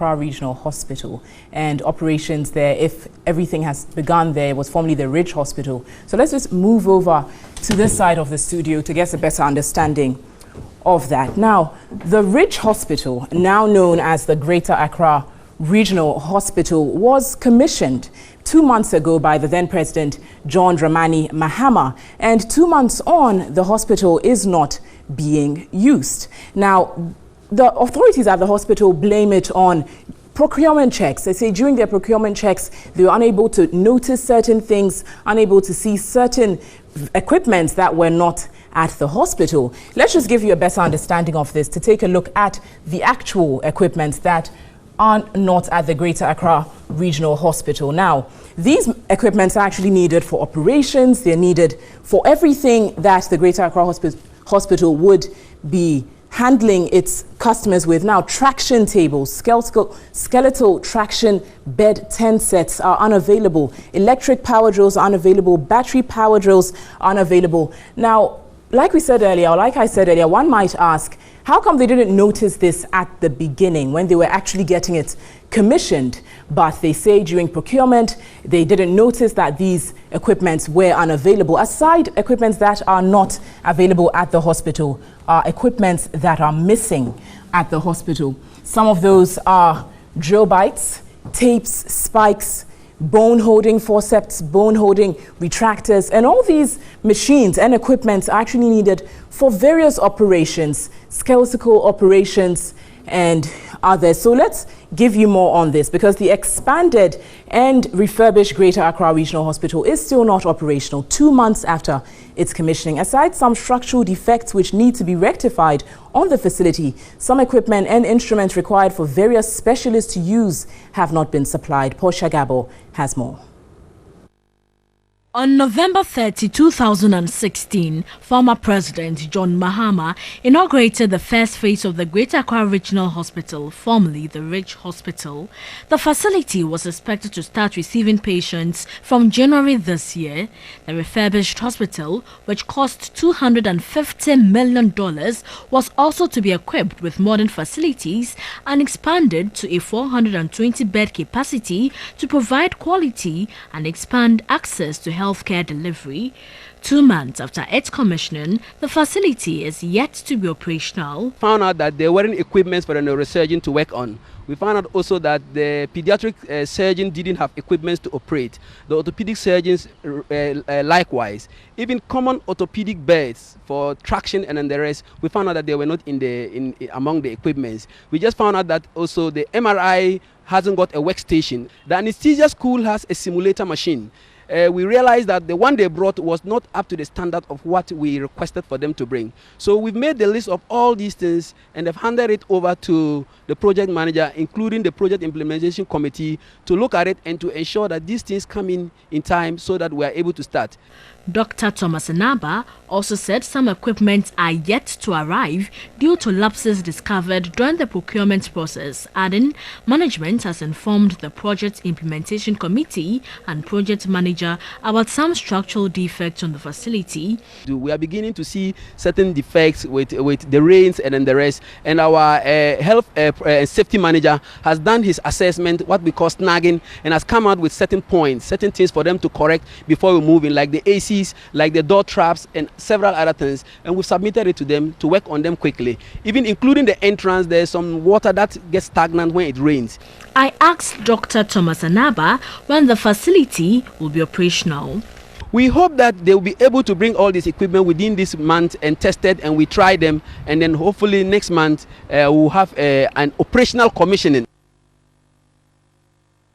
Accra Regional Hospital and operations there. If everything has begun there, it was formerly the Ridge Hospital. So let's just move over to this side of the studio to get a better understanding of that. Now, the Ridge Hospital, now known as the Greater Accra Regional Hospital, was commissioned 2 months ago by the then President John Dramani Mahama, and 2 months on, the hospital is not being used. Now, the authorities at the hospital blame it on procurement checks. They say during their procurement checks, they were unable to notice certain things, unable to see certain equipments that were not at the hospital. Let's just give you a better understanding of this to take a look at the actual equipment that are not at the Greater Accra Regional Hospital. Now, these equipments are actually needed for operations. They're needed for everything that the Greater Accra Hospital would be handling its customers with. Now, traction tables, skeletal traction bed tent sets are unavailable. Electric power drills are unavailable. Battery power drills are unavailable. Now, like I said earlier, one might ask, how come they didn't notice this at the beginning when they were actually getting it commissioned? But they say during procurement, they didn't notice that these equipments were unavailable. Aside equipments that are not available at the hospital are equipments that are missing at the hospital. Some of those are drill bites, tapes, spikes, bone holding forceps, bone holding retractors, and all these machines and equipment are actually needed for various operations, skeletal operations and others. So let's give you more on this, because the expanded and refurbished Greater Accra Regional Hospital is still not operational 2 months after its commissioning. Aside some structural defects which need to be rectified on the facility, some equipment and instruments required for various specialists to use have not been supplied. Portia Gabo has more. On November 30, 2016, former President John Mahama inaugurated the first phase of the Greater Accra Regional Hospital, formerly the Ridge Hospital. The facility was expected to start receiving patients from January this year. The refurbished hospital, which cost $250 million, was also to be equipped with modern facilities and expanded to a 420-bed capacity to provide quality and expand access to healthcare delivery. 2 months after its commissioning, the facility is yet to be operational. Found out that there weren't equipment for the neurosurgeon to work on. We found out also that the pediatric surgeon didn't have equipment to operate. The orthopedic surgeons likewise. Even common orthopedic beds for traction and then the rest, we found out that they were not among the equipments. We just found out that also the MRI hasn't got a workstation. The anesthesia school has a simulator machine. We realized that the one they brought was not up to the standard of what we requested for them to bring. So we've made the list of all these things and have handed it over to the project manager, including the project implementation committee, to look at it and to ensure that these things come in time so that we are able to start. Dr. Thomas Anaba also said some equipment are yet to arrive due to lapses discovered during the procurement process, adding management has informed the project implementation committee and project manager about some structural defects on the facility. We are beginning to see certain defects with the rains and then the rest, and our health and safety manager has done his assessment, what we call snagging, and has come out with certain points, certain things for them to correct before we move in, like the AC, like the door traps and several other things, and we've submitted it to them to work on them quickly. Even including the entrance, there's some water that gets stagnant when it rains. I asked Dr. Thomas Anaba when the facility will be operational. We hope that they will be able to bring all this equipment within this month and test it, and we try them, and then hopefully next month we'll have an operational commissioning.